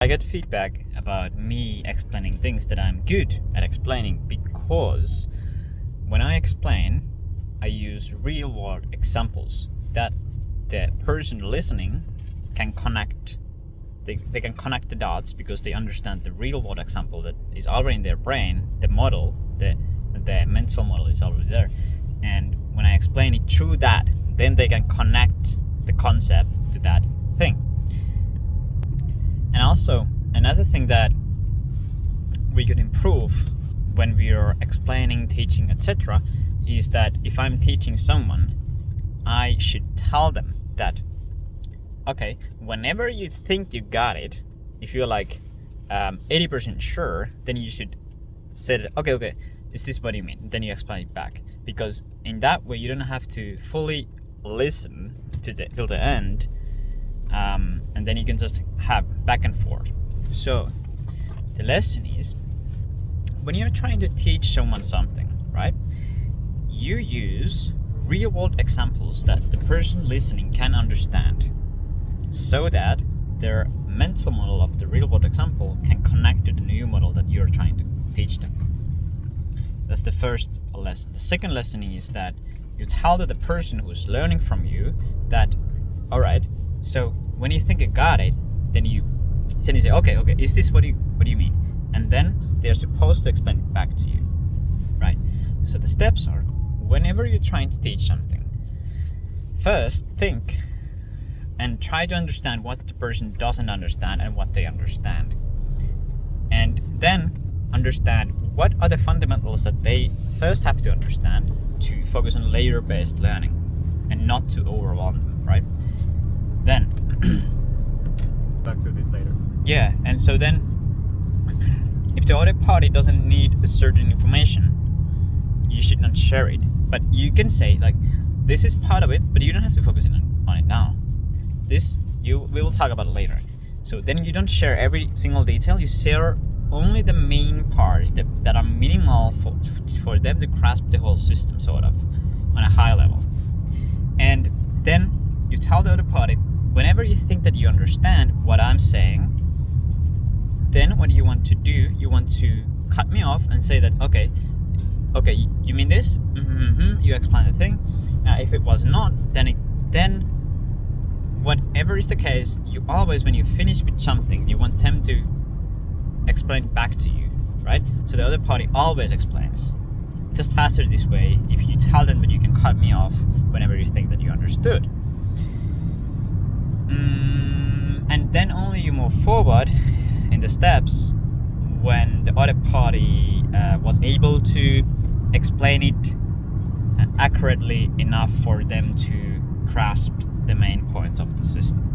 I get feedback about me explaining things that I'm good at explaining because when I explain, I use real world examples that the person listening can connect. They can connect the dots because they understand the real world example that is already in their brain, the model, the mental model is already there. And when I explain it through that, then they can connect the concept to that thing. And also, another thing that we could improve when we are explaining, teaching, etc., is that if I'm teaching someone, I should tell them that, okay, whenever you think you got it, if you're like 80% sure, then you should say that, okay, is this what you mean? Then you explain it back. Because in that way, you don't have to fully listen till the end. And then you can just have back and forth. So the lesson is, when you're trying to teach someone something, right, you use real world examples that the person listening can understand, so that their mental model of the real world example can connect to the new model that you're trying to teach them. That's the first lesson. The second lesson is that you tell the person who's learning from you that, all right, so when you think you got it, then you say, okay, is this what you mean? And then they're supposed to explain it back to you, right? So the steps are, whenever you're trying to teach something, first think and try to understand what the person doesn't understand and what they understand. And then understand what are the fundamentals that they first have to understand to focus on layer-based learning and not to overwhelm them, right? Then back to this later. Yeah, and so then if the other party doesn't need a certain information, you should not share it. But you can say, like, this is part of it, but you don't have to focus on it now. We will talk about it later. So then you don't share every single detail, you share only the main parts that are minimal for them to grasp the whole system, sort of, on a high level. And then you tell the other party, whenever you think that you understand what I'm saying, then what you want to do, you want to cut me off and say that, okay, you mean this? You explain the thing. If it was not, then whatever is the case, you always, when you finish with something, you want them to explain it back to you, right? So the other party always explains. It's just faster this way if you tell them that you can cut me off whenever you think that you understood. And then only you move forward in the steps when the other party was able to explain it accurately enough for them to grasp the main points of the system.